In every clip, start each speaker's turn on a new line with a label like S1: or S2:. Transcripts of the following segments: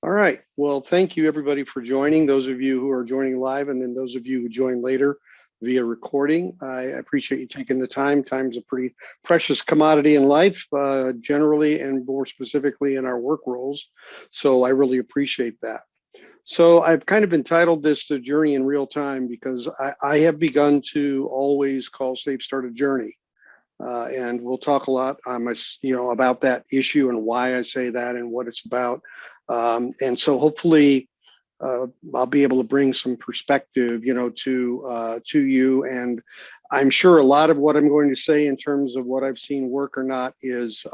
S1: All right. Well, thank you everybody for joining. Those of you who are joining live, and then those of you who join later via recording. I appreciate you taking the time. Time's a pretty precious commodity in life, generally, and more specifically in our work roles. So I really appreciate that. So I've kind of entitled this the journey in real time because I have begun to always call SafeStart a journey. And we'll talk a lot about that issue and why I say that and what it's about. And so hopefully I'll be able to bring some perspective, to you. And I'm sure a lot of what I'm going to say in terms of what I've seen work or not is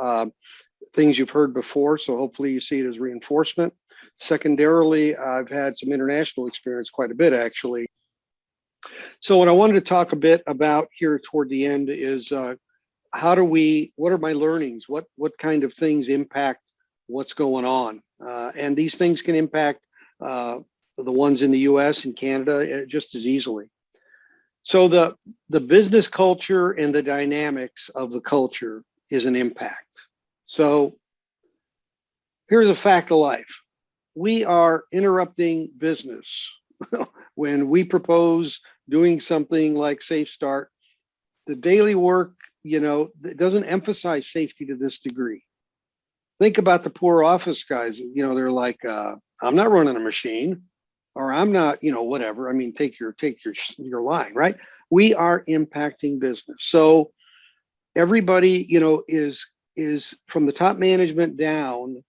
S1: things you've heard before. So hopefully you see it as reinforcement. Secondarily, I've had some international experience, quite a bit actually. So what I wanted to talk a bit about here toward the end is what are my learnings? What kind of things impact what's going on? And these things can impact the ones in the US and Canada just as easily. So the business culture and the dynamics of the culture is an impact. So here's a fact of life. We are interrupting business. When we propose doing something like SafeStart, the daily work, it doesn't emphasize safety to this degree. Think about the poor office guys, they're like, I'm not running a machine, or I'm not, whatever. I mean, take your line, right? We are impacting business. So everybody, is from the top management down,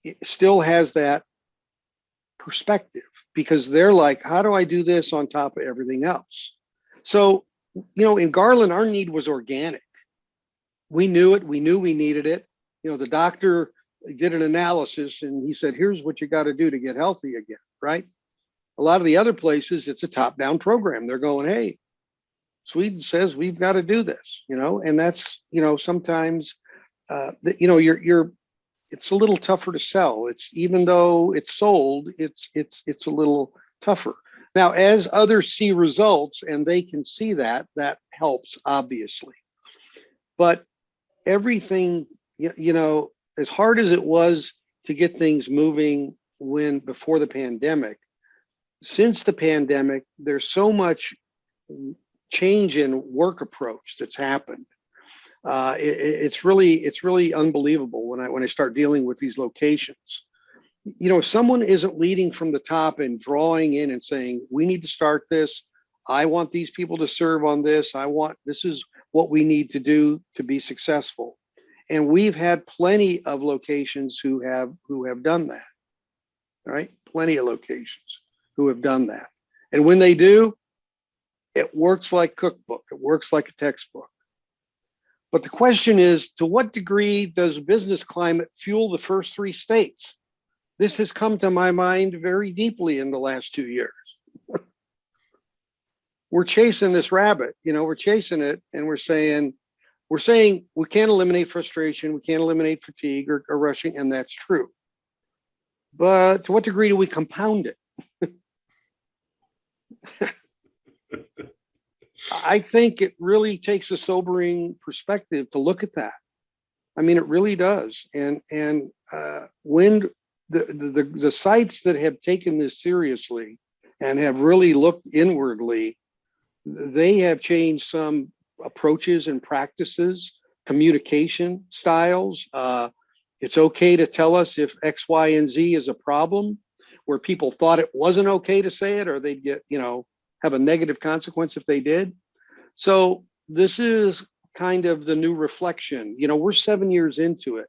S1: it still has that perspective because they're like, how do I do this on top of everything else? So, in Garland, our need was organic. We knew it. We knew we needed it. The doctor did an analysis and he said, here's what you got to do to get healthy again, right? A lot of the other places, it's a top-down program. They're going, hey, Sweden says we've got to do this, and that's, sometimes, it's a little tougher to sell. It's even though it's sold, it's a little tougher. Now, as others see results and they can see that helps, obviously. But everything, as hard as it was to get things moving before the pandemic, since the pandemic, there's so much change in work approach that's happened. It's really unbelievable when I start dealing with these locations. If someone isn't leading from the top and drawing in and saying, we need to start this, I want these people to serve on this, this is what we need to do to be successful. And we've had plenty of locations who have done that, right? Plenty of locations who have done that. And when they do, it works like cookbook, it works like a textbook. But the question is, to what degree does business climate fuel the first three states? This has come to my mind very deeply in the last 2 years. We're chasing this rabbit, we're chasing it, and we're saying we can't eliminate frustration, we can't eliminate fatigue or rushing, and that's true. But to what degree do we compound it? I think it really takes a sobering perspective to look at that. I mean, it really does. And when the sites that have taken this seriously and have really looked inwardly, they have changed some approaches and practices, communication styles. It's okay to tell us if X, Y, and Z is a problem, where people thought it wasn't okay to say it, or they'd get, have a negative consequence if they did. So this is kind of the new reflection. We're 7 years into it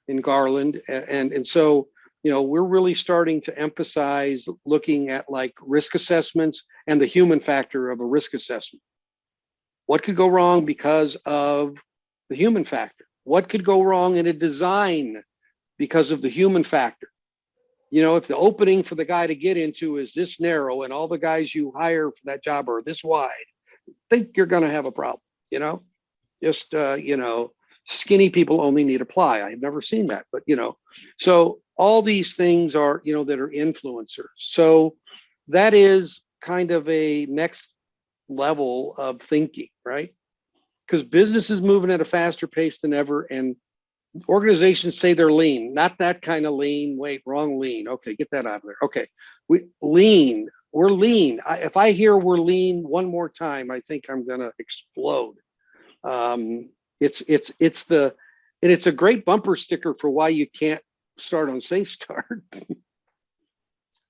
S1: in Garland. And so, we're really starting to emphasize looking at like risk assessments and the human factor of a risk assessment. What could go wrong because of the human factor? What could go wrong in a design because of the human factor? If the opening for the guy to get into is this narrow and all the guys you hire for that job are this wide, I think you're going to have a problem, just, skinny people only need a ply. I've never seen that, but, so all these things are, that are influencers. So that is kind of a next level of thinking, right? Because business is moving at a faster pace than ever. And Organizations say they're lean, not that kind of lean. Wait, wrong lean. Okay, get that out of there. Okay, we're lean. If I hear we're lean one more time, I think I'm gonna explode. Um, it's a great bumper sticker for why you can't start on SafeStart.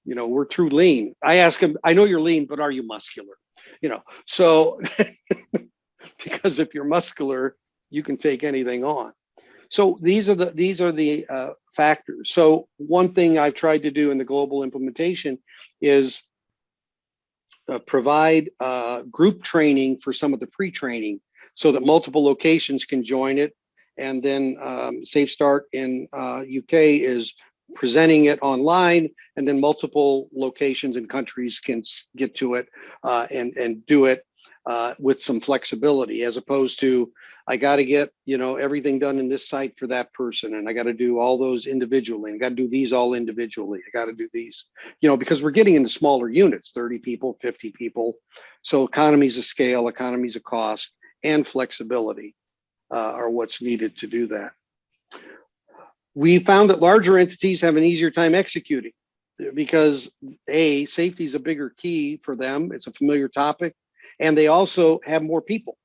S1: We're true lean. I ask them, I know you're lean, but are you muscular? So because if you're muscular, you can take anything on. So these are the factors. So one thing I've tried to do in the global implementation is provide group training for some of the pre-training so that multiple locations can join it. And then SafeStart in UK is presenting it online, and then multiple locations and countries can get to it and do it with some flexibility, as opposed to I got to get everything done in this site for that person, and I got to do all those individually. I got to do these all individually. I got to do these, because we're getting into smaller units, 30 people, 50 people. So economies of scale, economies of cost, and flexibility are what's needed to do that. We found that larger entities have an easier time executing because safety is a bigger key for them. It's a familiar topic, and they also have more people,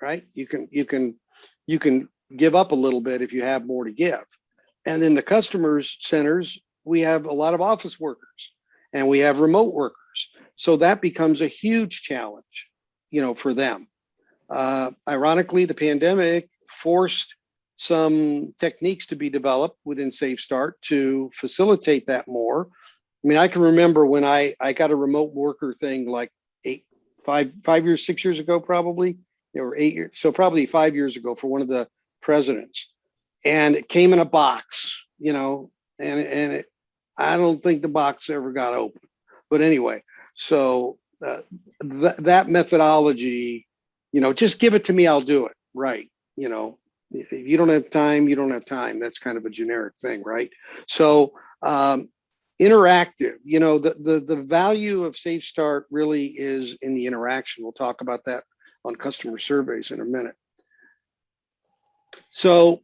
S1: right? You can give up a little bit if you have more to give. And in the customers centers, we have a lot of office workers and we have remote workers. So that becomes a huge challenge, for them. Ironically, the pandemic forced some techniques to be developed within SafeStart to facilitate that more. I mean, I can remember when I got a remote worker thing like 6 years ago, probably, or 8 years. So probably 5 years ago for one of the presidents, and it came in a box, and I don't think the box ever got open. But anyway, so that methodology, just give it to me, I'll do it. Right. If you don't have time, you don't have time. That's kind of a generic thing, right? So interactive, the value of SafeStart really is in the interaction. We'll talk about that on customer surveys in a minute. So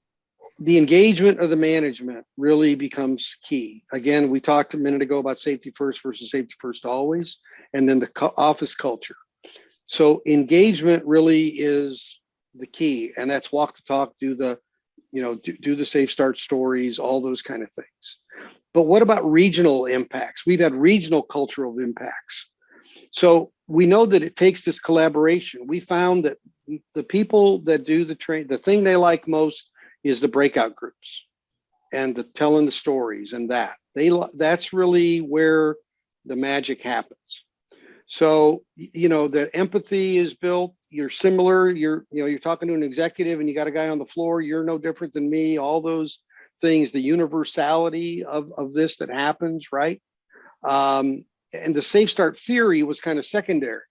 S1: the engagement of the management really becomes key. Again, we talked a minute ago about safety first versus safety first always, and then the office culture. So engagement really is the key, and that's walk the talk, do the SafeStart stories, all those kind of things. But what about regional impacts? We've had regional cultural impacts. So we know that it takes this collaboration. We found that the people that do the thing they like most is the breakout groups and the telling the stories, and that's really where the magic happens. So, the empathy is built. You're similar. You're talking to an executive and you got a guy on the floor. You're no different than me. All those things, the universality of this that happens, right? And the SafeStart theory was kind of secondary.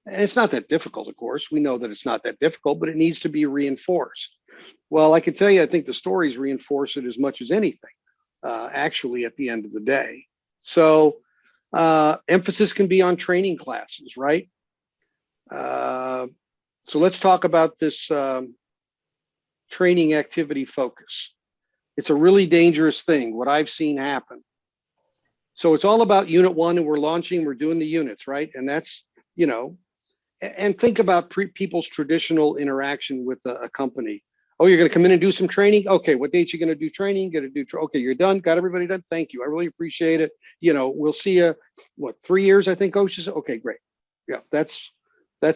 S1: And it's not that difficult, of course. We know that it's not that difficult, but it needs to be reinforced. Well, I can tell you, I think the stories reinforce it as much as anything, actually, at the end of the day. So emphasis can be on training classes, right? So let's talk about this training activity focus. It's a really dangerous thing, what I've seen happen. So it's all about unit one, and we're doing the units, right? And that's, and think about people's traditional interaction with a company. Oh, you're going to come in and do some training? Okay, what dates you going to do training? Okay, you're done. Got everybody done? Thank you. I really appreciate it. We'll see you, 3 years, I think, OSHA said. Okay, great. Yeah, that's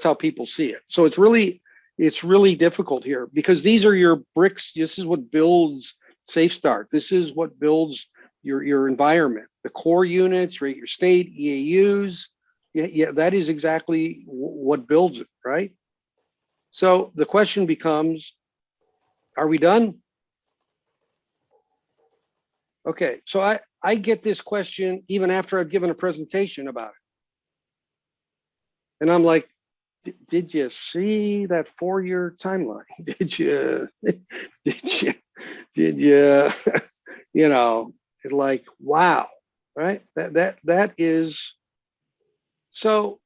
S1: how people see it. So it's really difficult here because these are your bricks. This is what builds SafeStart. This is what builds your environment. The core units, right? Your state EAUs. Yeah, that is exactly what builds it, right? So the question becomes, are we done? Okay, so I get this question even after I've given a presentation about it. And I'm like, did you see that 4-year timeline? Did you, it's like, wow, right? That is, so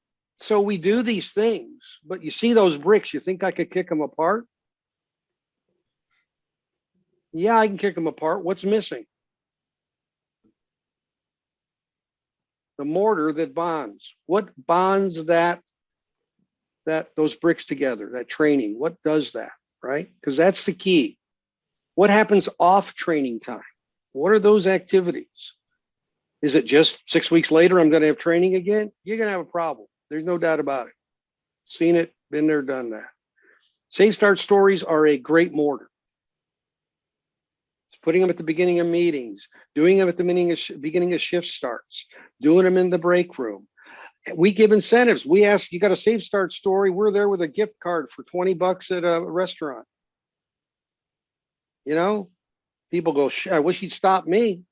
S1: we do these things, but you see those bricks, you think I could kick them apart? Yeah, I can kick them apart. What's missing? The mortar that bonds. What bonds those bricks together, that training? What does that, right? Because that's the key. What happens off training time? What are those activities? Is it just 6 weeks later, I'm going to have training again? You're going to have a problem. There's no doubt about it. Seen it, been there, done that. Safe start stories are a great mortar. It's putting them at the beginning of meetings, doing them at the beginning of shift starts, doing them in the break room. We give incentives. We ask, you got a safe start story? We're there with a gift card for $20 at a restaurant. You know, people go, I wish he'd stop me.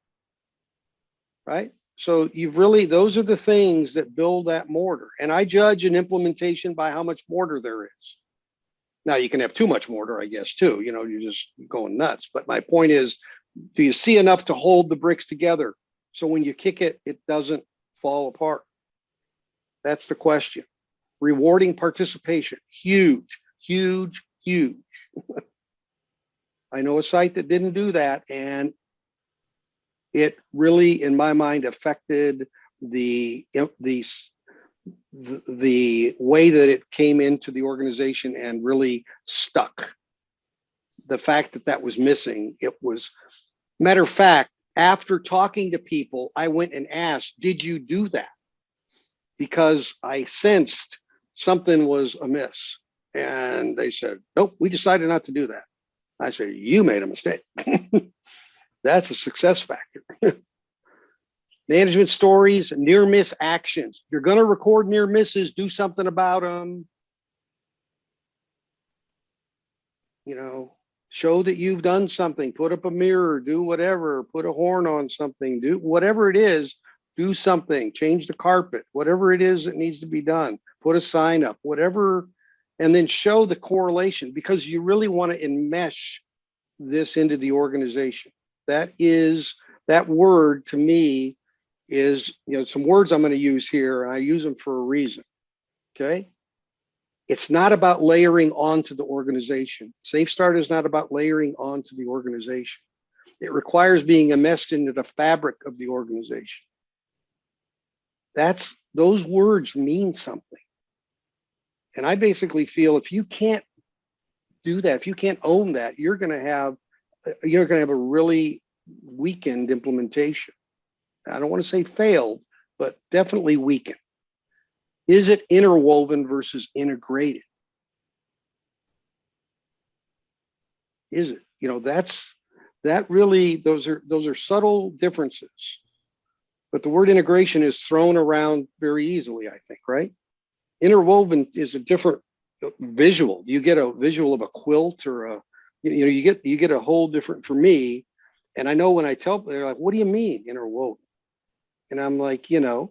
S1: Right? So those are the things that build that mortar. And I judge an implementation by how much mortar there is. Now you can have too much mortar, I guess, too. You know, you're just going nuts. But my point is, do you see enough to hold the bricks together? So when you kick it, it doesn't fall apart. That's the question. Rewarding participation, huge, huge, huge. I know a site that didn't do that, and it really, in my mind, affected the way that it came into the organization and really stuck. The fact that that was missing, it was, matter of fact, after talking to people, I went and asked, did you do that? Because I sensed something was amiss. And they said, nope, we decided not to do that. I said, you made a mistake. That's a success factor. Management stories, near miss actions. You're going to record near misses, do something about them. You know, show that you've done something, put up a mirror, do whatever, put a horn on something, do whatever it is, do something, change the carpet, whatever it is that needs to be done, put a sign up, whatever, and then show the correlation, because you really want to enmesh this into the organization. That word to me is, you know, some words I'm going to use here, and I use them for a reason. Okay. It's not about layering onto the organization. SafeStart is not about layering onto the organization. It requires being enmeshed into the fabric of the organization. Those words mean something. And I basically feel if you can't do that, if you can't own that, you're going to have a really weakened implementation. I don't want to say failed, but definitely weakened. Is it interwoven versus integrated? Is it? You know, those are subtle differences. But the word integration is thrown around very easily, I think, right? Interwoven is a different visual. You get a visual of a quilt or you get a whole different, for me. And I know when I tell, they're like, what do you mean interwoven? And I'm like, yeah,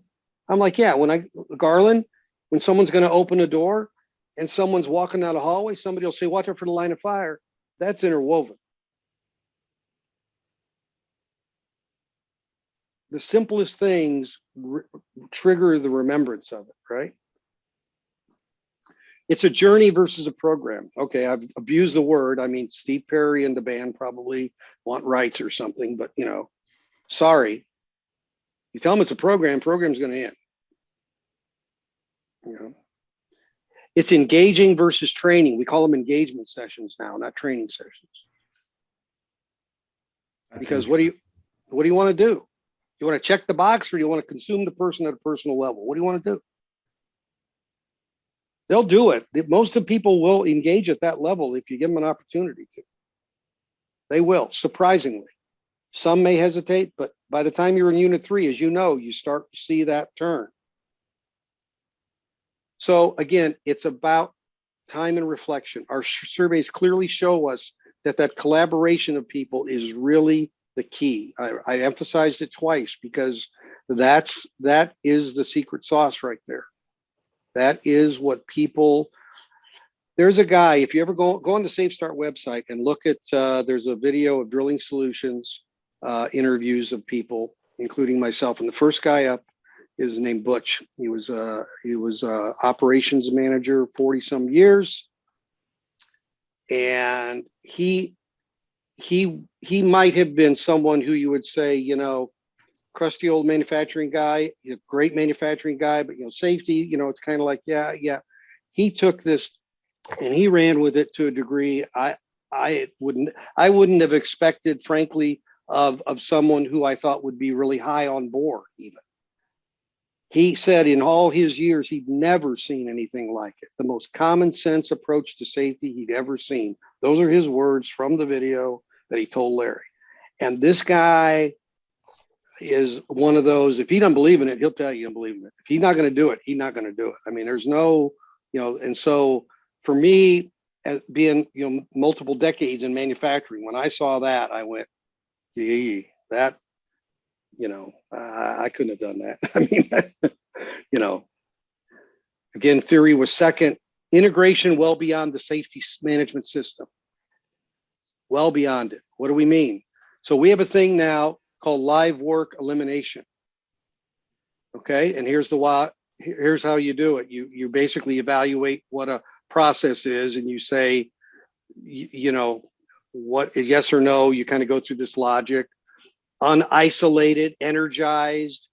S1: Garland, when someone's going to open a door and someone's walking down a hallway, somebody will say, watch out for the line of fire. That's interwoven. The simplest things trigger the remembrance of it, right? It's a journey versus a program. Okay, I've abused the word. I mean, Steve Perry and the band probably want rights or something, but sorry. You tell them it's a program, program's going to end. It's engaging versus training. We call them engagement sessions now, not training sessions. Because what do you want to do? You want to check the box, or do you want to consume the person at a personal level? What do you want to do? They'll do it. Most of the people will engage at that level if you give them an opportunity to. They will, surprisingly. Some may hesitate, but by the time you're in unit 3, as you know, you start to see that turn. So again, it's about time and reflection. Our surveys clearly show us that collaboration of people is really the key. I emphasized it twice because that is the secret sauce right there. That is what people, there's a guy, if you ever go on the SafeStart website and look at, there's a video of Drilling Solutions, interviews of people, including myself. And the first guy up is named Butch. He was operations manager, 40 some years. And he he might have been someone who you would say, you know, crusty old manufacturing guy, a great manufacturing guy, but you know, safety, you know, it's kind of like, yeah. He took this and he ran with it to a degree I wouldn't have expected, frankly, of someone who I thought would be really high on board even. He said in all his years, he'd never seen anything like it. The most common sense approach to safety he'd ever seen. Those are his words from the video that he told Larry. And this guy is one of those, if he doesn't believe in it, he'll tell you he doesn't believe in it. If he's not going to do it, he's not going to do it. I mean, there's no, you know, and so for me, as being, you know, multiple decades in manufacturing, when I saw that, I went, gee, that, you know, I couldn't have done that. I mean, you know, again, theory was second. Integration well beyond the safety management system. Well beyond it. What do we mean? So we have a thing now called live work elimination. Okay, and here's how you do it. You basically evaluate what a process is, and you say, you know, what, yes or no. You kind of go through this logic. Unisolated, energized,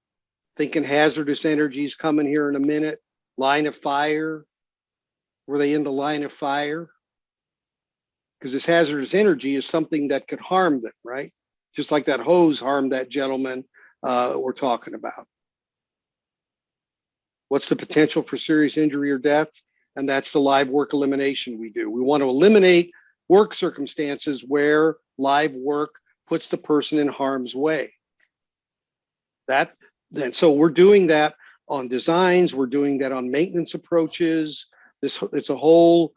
S1: thinking hazardous energies coming here in a minute. Line of fire. Were they in the line of fire? Because this hazardous energy is something that could harm them, right? Just like that hose harmed that gentleman we're talking about. What's the potential for serious injury or death? And that's the live work elimination we do. We want to eliminate work circumstances where live work puts the person in harm's way. So we're doing that on designs, we're doing that on maintenance approaches. It's a whole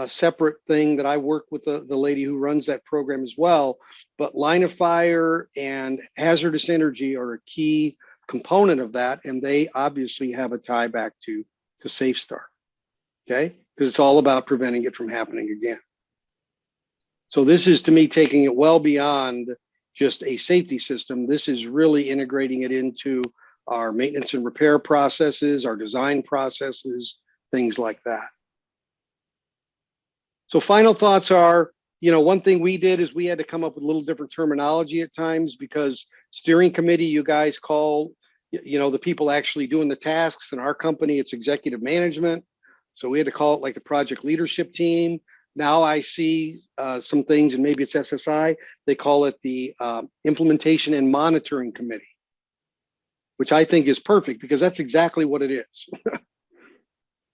S1: separate thing that I work with the lady who runs that program as well. But line of fire and hazardous energy are a key component of that, and they obviously have a tie back to SafeStart, okay? Because it's all about preventing it from happening again. So this is, to me, taking it well beyond just a safety system. This is really integrating it into our maintenance and repair processes, our design processes, things like that. So final thoughts are, you know, one thing we did is we had to come up with a little different terminology at times, because steering committee, you guys call, you know, the people actually doing the tasks. In our company, it's executive management. So we had to call it like the project leadership team. Now I see some things, and maybe it's SSI, they call it the implementation and monitoring committee, which I think is perfect, because that's exactly what it is.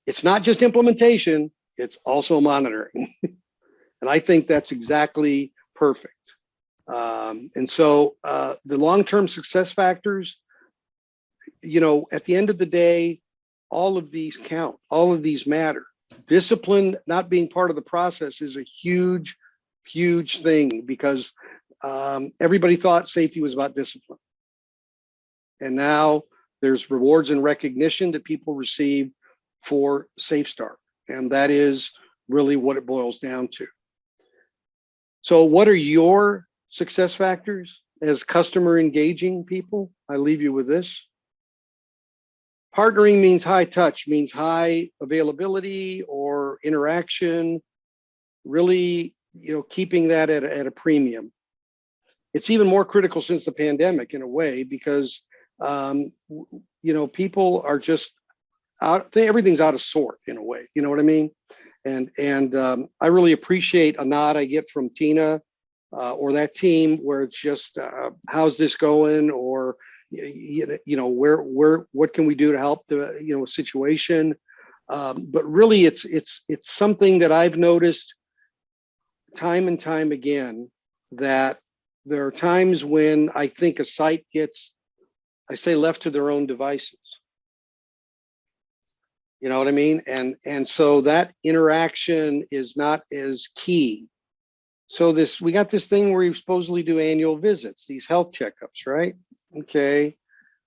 S1: It's not just implementation, it's also monitoring. And I think that's exactly perfect. And so the long-term success factors, you know, at the end of the day, all of these count, all of these matter. Discipline not being part of the process is a huge, huge thing, because everybody thought safety was about discipline. And now there's rewards and recognition that people receive for SafeStart. And that is really what it boils down to. So what are your success factors as customer engaging people? I leave you with this. Partnering means high touch, means high availability or interaction, really, you know, keeping that at a premium. It's even more critical since the pandemic, in a way, because, you know, people are just out, everything's out of sort in a way, you know what I mean? And I really appreciate a nod I get from Tina or that team, where it's just, how's this going? Or, you know, what can we do to help the, you know, situation? But really it's something that I've noticed time and time again, that there are times when I think a site gets, I say, left to their own devices. You know what I mean? And so that interaction is not as key. So we got this thing where you supposedly do annual visits, these health checkups, right? Okay.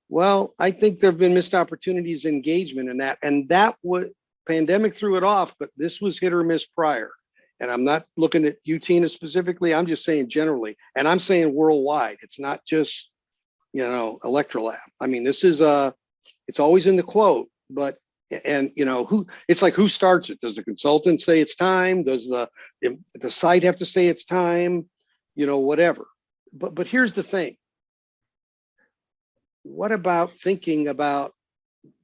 S1: Well, I think there have been missed opportunities, engagement in that. And that was, pandemic threw it off, but this was hit or miss prior. And I'm not looking at you, Tina, specifically. I'm just saying generally. And I'm saying worldwide. It's not just, you know, Electrolab. I mean, this is it's always in the quote, but, and you know, it's like, who starts it? Does the consultant say it's time? Does the site have to say it's time? whatever. But here's the thing. What about thinking about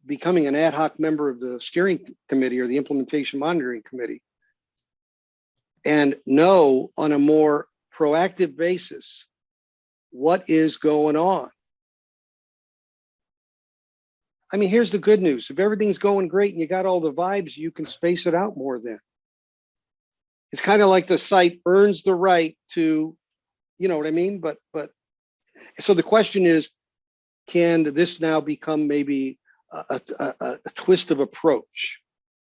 S1: becoming an ad hoc member of the steering committee or the implementation monitoring committee and know on a more proactive basis what is going on? I mean, here's the good news. If everything's going great and you got all the vibes, you can space it out more then. It's kind of like the site earns the right to, you know what I mean? But so the question is, can this now become maybe a twist of approach,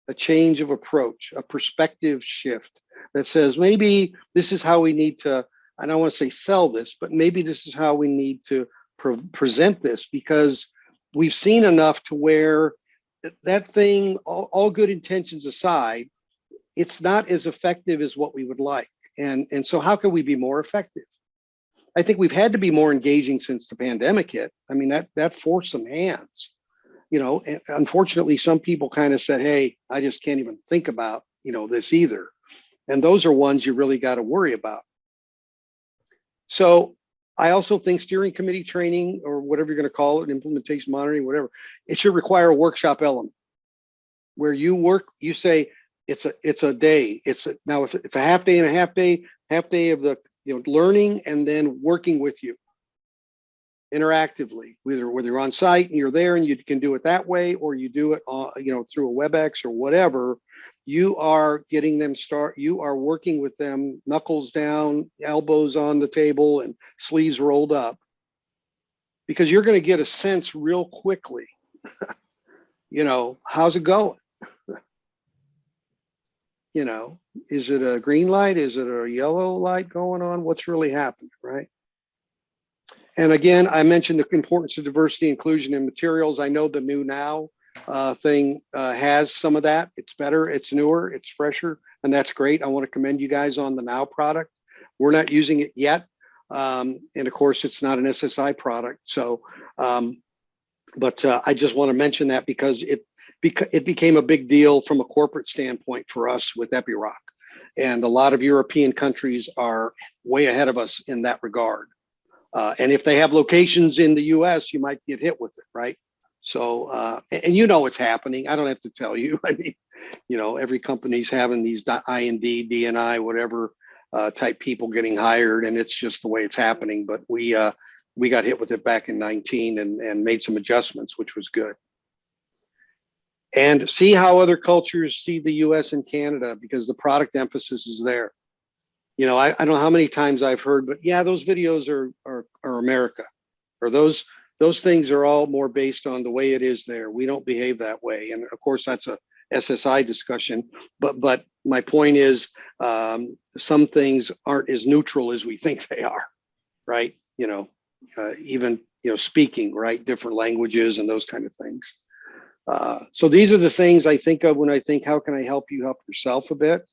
S1: a change of approach, a perspective shift that says maybe this is how we need to, I don't want to say sell this, but maybe this is how we need to present this, because we've seen enough to where that thing, all good intentions aside, it's not as effective as what we would like. And so how can we be more effective? I think we've had to be more engaging since the pandemic hit. I mean, that forced some hands. And unfortunately, some people kind of said, hey, I just can't even think about, this either. And those are ones you really got to worry about. So I also think steering committee training, or whatever you're going to call it, implementation monitoring, whatever, it should require a workshop element where you say it's a day. Now if it's a half day and a half day of the learning and then working with you interactively, whether you're on site and you're there and you can do it that way, or you do it through a WebEx or whatever. You are getting them you are working with them, knuckles down, elbows on the table and sleeves rolled up, because you're going to get a sense real quickly, how's it going? Is it a green light? Is it a yellow light going on? What's really happening, right? And again, I mentioned the importance of diversity, inclusion in materials. I know the new now thing has some of that. It's better, it's newer, it's fresher, and that's great. I want to commend you guys on the now product. We're not using it yet. And of course, it's not an SSI product. So, but I just want to mention that because it became a big deal from a corporate standpoint for us with Epiroc. And a lot of European countries are way ahead of us in that regard. And if they have locations in the US, you might get hit with it, right? So, and it's happening. I don't have to tell you. I mean, every company's having these I&D, DNI, whatever type people getting hired, and it's just the way it's happening. But we got hit with it back in 19 and made some adjustments, which was good. And see how other cultures see the US and Canada, because the product emphasis is there. I don't know how many times I've heard, but yeah, those videos are America, or those things are all more based on the way it is there. We don't behave that way. And of course, that's a SSI discussion. But my point is, some things aren't as neutral as we think they are, right? Even speaking, right, different languages and those kind of things. So these are the things I think of when I think, how can I help you help yourself a bit?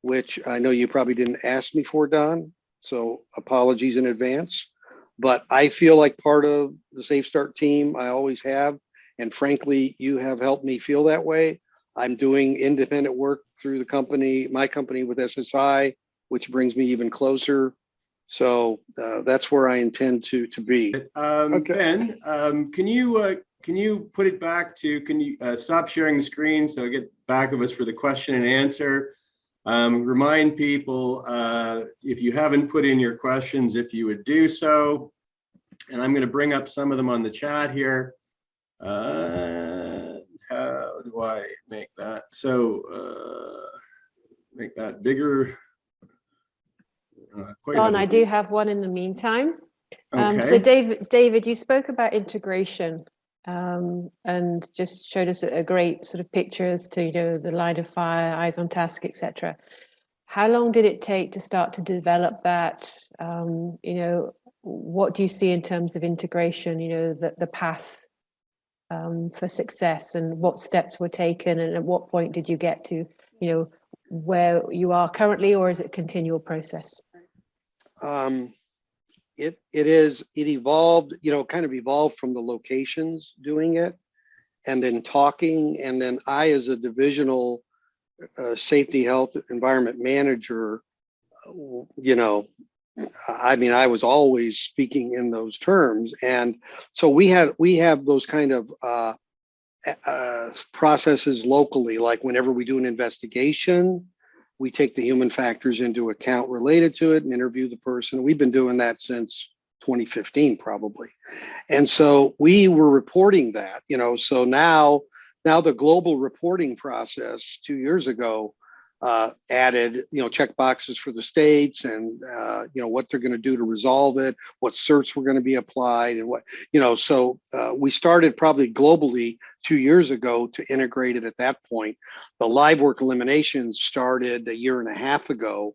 S1: Which I know you probably didn't ask me for, Don. So apologies in advance. But I feel like part of the SafeStart team, I always have. And frankly, you have helped me feel that way. I'm doing independent work through the company, my company with SSI, which brings me even closer. So that's where I intend to be.
S2: Okay. Ben, can you put it back to, can you stop sharing the screen so I get back of us for the question and answer? Remind people, if you haven't put in your questions, if you would do so. And I'm going to bring up some of them on the chat here. How do I make that? So make that bigger.
S3: Don, I do have one in the meantime.
S2: Okay.
S3: So David, you spoke about integration and just showed us a great sort of picture as to, the line of fire, eyes on task, etc. How long did it take to start to develop that? What do you see in terms of integration, the path for success, and what steps were taken, and at what point did you get to, where you are currently, or is it a continual process?
S1: It evolved, kind of evolved from the locations doing it, and then talking, and then I, as a divisional safety, health, environment manager, I mean, I was always speaking in those terms. And so we have those kind of processes locally, like whenever we do an investigation, we take the human factors into account related to it and interview the person. We've been doing that since 2015, probably. And so we were reporting that, so now the global reporting process 2 years ago added, check boxes for the states and, what they're going to do to resolve it, what certs were going to be applied and what, so we started probably globally 2 years ago to integrate it at that point. The live work eliminations started a year and a half ago.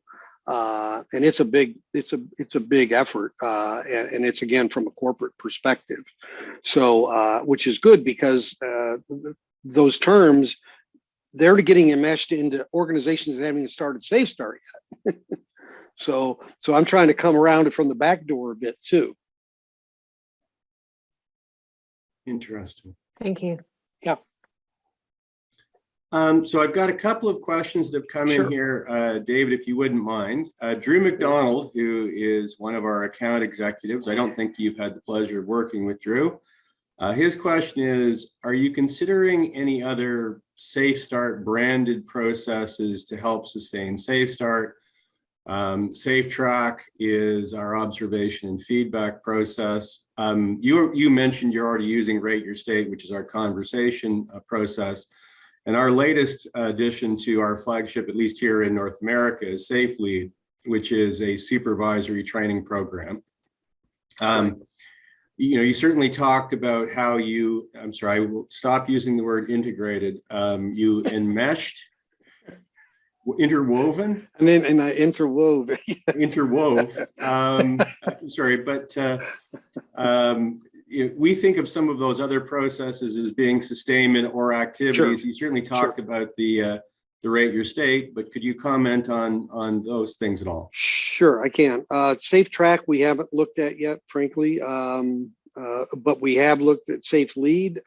S1: And it's a big effort. And it's again, from a corporate perspective. So, which is good because those terms, they're getting enmeshed into organizations that haven't even started SafeStart yet. so I'm trying to come around it from the back door a bit too.
S2: Interesting.
S3: Thank you.
S1: Yeah.
S2: So I've got a couple of questions that have come in here, David, if you wouldn't mind. Drew McDonald, who is one of our account executives, I don't think you've had the pleasure of working with Drew. His question is, are you considering any other SafeStart branded processes to help sustain SafeStart? SafeTrack is our observation and feedback process. You mentioned you're already using Rate Your State, which is our conversation process. And our latest addition to our flagship, at least here in North America, is SafeLead, which is a supervisory training program. You certainly talked about how I'm sorry, I will stop using the word integrated. You enmeshed, interwoven?
S1: And then I interwove.
S2: Interwove. Sorry, but we think of some of those other processes as being sustainment or activities. You certainly talked about the Rate Your State, but could you comment on those things at all?
S1: Sure, I can. SafeTrack we haven't looked at yet, frankly, but we have looked at SafeLead.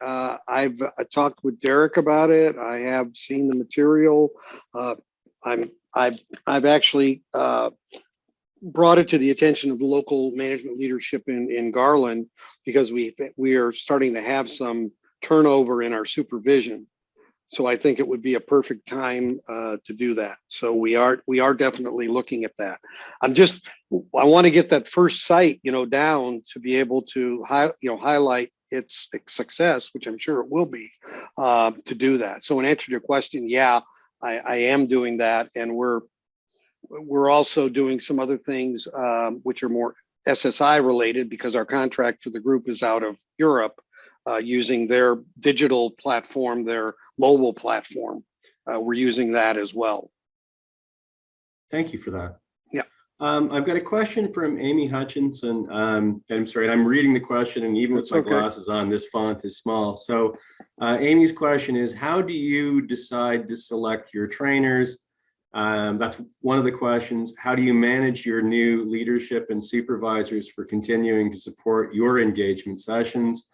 S1: I've talked with Derek about it. I have seen the material. I've actually brought it to the attention of the local management leadership in Garland because we are starting to have some turnover in our supervision. So I think it would be a perfect time to do that. So we are definitely looking at that. I want to get that first site, down to be able to highlight its success, which I'm sure it will be, to do that. So in answer to your question, yeah, I am doing that, and we're also doing some other things which are more SSI related because our contract for the group is out of Europe. Using their digital platform, their mobile platform. We're using that as well.
S2: Thank you for that.
S1: Yeah.
S2: I've got a question from Amy Hutchinson. I'm sorry, I'm reading the question, and even with my glasses on, this font is small. So Amy's question is, how do you decide to select your trainers? That's one of the questions. How do you manage your new leadership and supervisors for continuing to support your engagement sessions?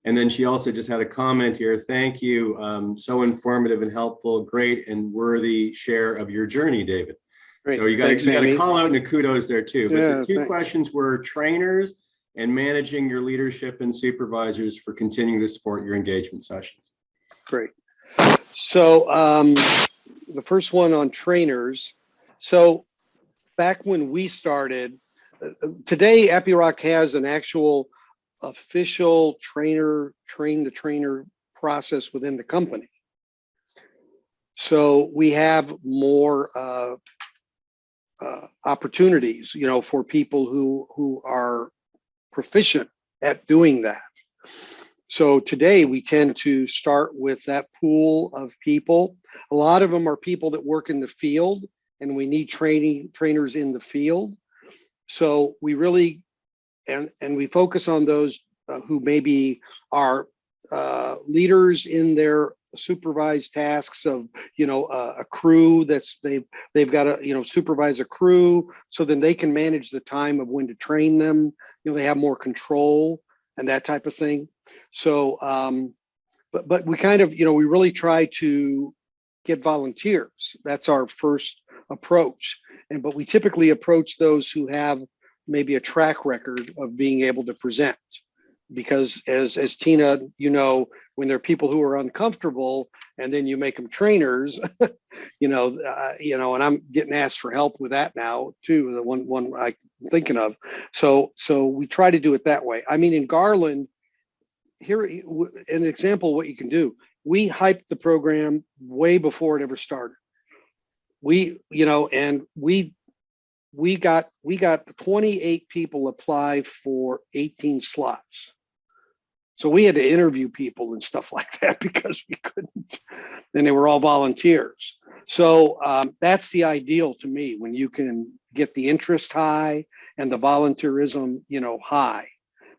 S2: And then she also just had a comment here. Thank you. So informative and helpful. Great and worthy share of your journey, David. Great. So you got to call out and a kudos there too. But the two questions were trainers and managing your leadership and supervisors for continuing to support your engagement sessions.
S1: Great. So the first one on trainers. So back when we started, today Epiroc has an actual official train the trainer process within the company. So we have more opportunities, for people who are proficient at doing that. So today we tend to start with that pool of people. A lot of them are people that work in the field, and we need trainers in the field. So we really and we focus on those who maybe are leaders in their supervised tasks of, a crew they've got to, supervise a crew, so then they can manage the time of when to train them. They have more control and that type of thing. So, but we kind of, we really try to get volunteers. That's our first approach. But we typically approach those who have maybe a track record of being able to present. Because as Tina, when there are people who are uncomfortable and then you make them trainers, and I'm getting asked for help with that now too, the one I'm thinking of. So we try to do it that way. I mean, in Garland, here, an example of what you can do. We hyped the program way before it ever started. We got 28 people apply for 18 slots. So we had to interview people and stuff like that because we couldn't, and they were all volunteers. So that's the ideal to me, when you can get the interest high and the volunteerism, high.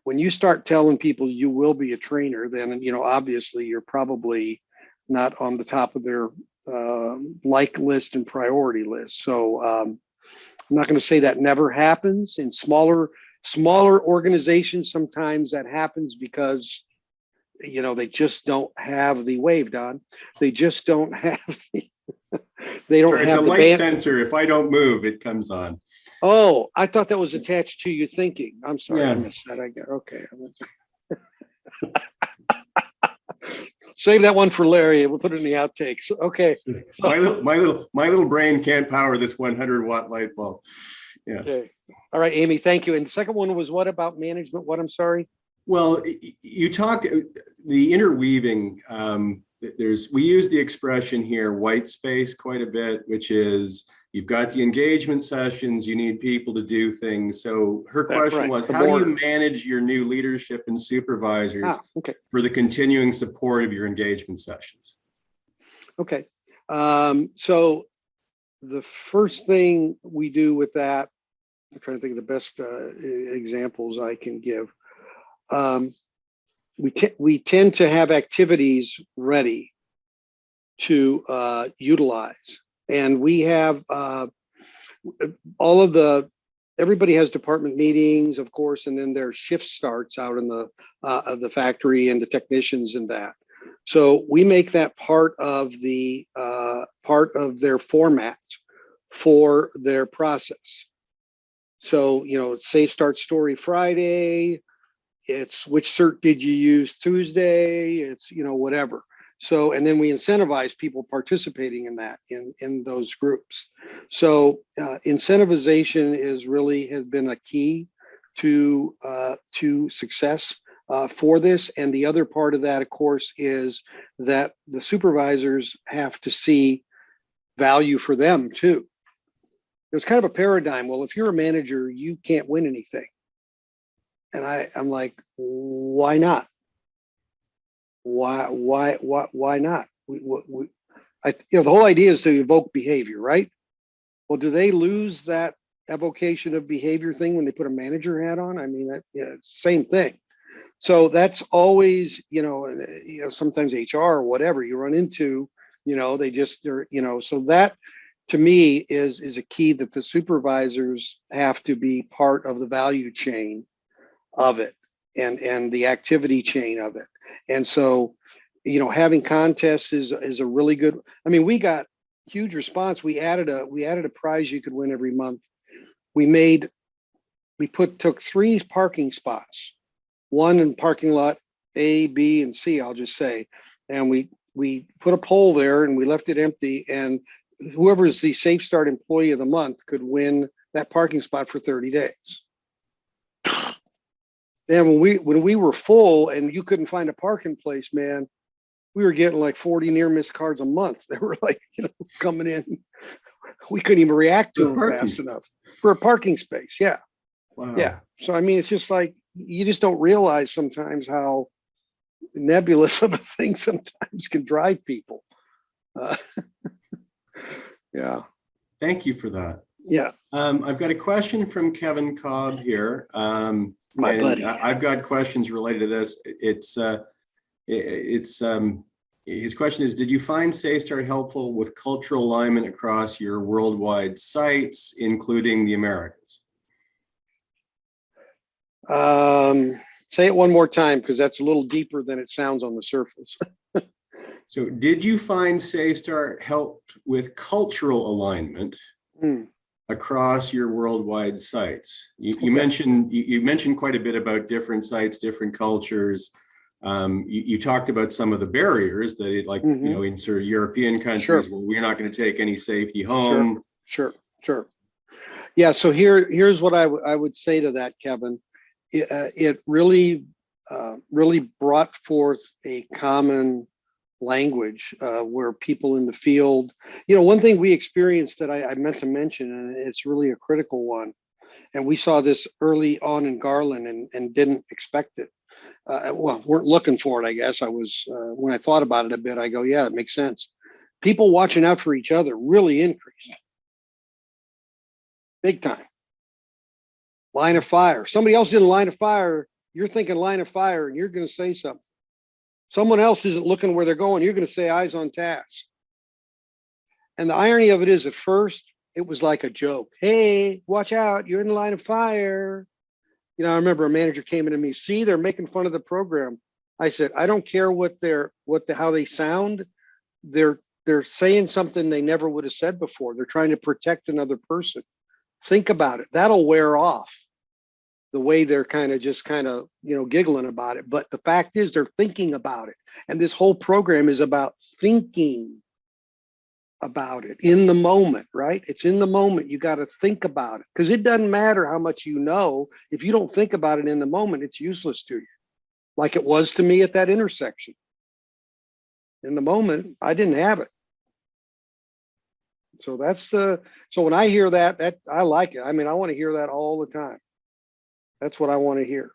S1: When you start telling people you will be a trainer, then, obviously you're probably not on the top of their like list and priority list. So I'm not going to say that never happens. In smaller organizations, sometimes that happens because, they just don't have the wave, Don. They just don't have they don't
S2: It's
S1: have
S2: a
S1: the
S2: light sensor. If I don't move, it comes on.
S1: Oh, I thought that was attached to your thinking. I'm sorry,
S2: Yeah.
S1: I missed that. I get okay. Save that one for Larry. We'll put it in the outtakes. Okay. So,
S2: My little brain can't power this 100-watt light bulb. Yes.
S1: okay. All right, Amy, thank you. And the second one was what about management? What, I'm sorry?
S2: Well, you talk the interweaving. We use the expression here, white space, quite a bit, which is you've got the engagement sessions, you need people to do things. So her question was, how do you manage your new leadership and supervisors for the continuing support of your engagement sessions? Okay.
S1: So the first thing we do with that, I'm trying to think of the best examples I can give. We tend to have activities ready to utilize, and we have everybody has department meetings, of course, and then their shift starts out in the factory and the technicians and that. So we make that part of their format for their process. So, Safe Start Story Friday, it's which cert did you use Tuesday, it's, whatever. So, and then we incentivize people participating in that, in those groups. So incentivization has been a key to success for this. And the other part of that, of course, is that the supervisors have to see value for them too. There's kind of a paradigm. Well, if you're a manager, you can't win anything. And I'm like, why not? Why not? The whole idea is to evoke behavior, right? Well, do they lose that evocation of behavior thing when they put a manager hat on? I mean, same thing. So that's always, sometimes HR or whatever you run into, so that to me is a key, that the supervisors have to be part of the value chain of it and the activity chain of it. And so, having contests is a really good, we got huge response. We added a prize you could win every month. Took 3 parking spots, one in parking lot A, B, and C, I'll just say. And we put a poll there and we left it empty, and whoever's the Safe Start Employee of the Month could win that parking spot for 30 days. And when we were full and you couldn't find a parking place, man, we were getting like 40 near miss cards a month. They were like, coming in. We couldn't even react to them fast enough for a parking space. Yeah.
S2: Wow.
S1: Yeah. So, it's just like, you just don't realize sometimes how nebulous of a thing sometimes can drive people. Yeah.
S2: Thank you for that.
S1: Yeah.
S2: I've got a question from Kevin Cobb here.
S1: My buddy.
S2: I've got questions related to this. His question is, did you find SafeStart helpful with cultural alignment across your worldwide sites, including the Americas?
S1: Say it one more time, because that's a little deeper than it sounds on the surface.
S2: So did you find SafeStart helped with cultural alignment across your worldwide sites? You mentioned quite a bit about different sites, different cultures. You talked about some of the barriers that it, like, you know, in sort of European countries, well, we're not going to take any safety home.
S1: Sure. Yeah. So here's what I would say to that, Kevin. It really brought forth a common language where people in the field, you know, one thing we experienced that I meant to mention, and it's really a critical one, and we saw this early on in Garland and didn't expect it. Well, weren't looking for it, I guess. I was, when I thought about it a bit, I go, yeah, it makes sense. People watching out for each other really increased. Big time. Line of fire. Somebody else in line of fire, you're thinking line of fire and you're going to say something. Someone else isn't looking where they're going, you're going to say eyes on task. And the irony of it is, at first, it was like a joke. Hey, watch out, you're in the line of fire. You know, I remember a manager came into me, see, they're making fun of the program. I said, I don't care how they sound. They're saying something they never would have said before. They're trying to protect another person. Think about it. That'll wear off, the way they're kind of, you know, giggling about it. But the fact is, they're thinking about it. And this whole program is about thinking about it in the moment, right? It's in the moment. You got to think about it, because it doesn't matter how much you know. If you don't think about it in the moment, it's useless to you. Like it was to me at that intersection. In the moment, I didn't have it. So so when I hear that I like it. I mean, I want to hear that all the time. That's what I want to hear.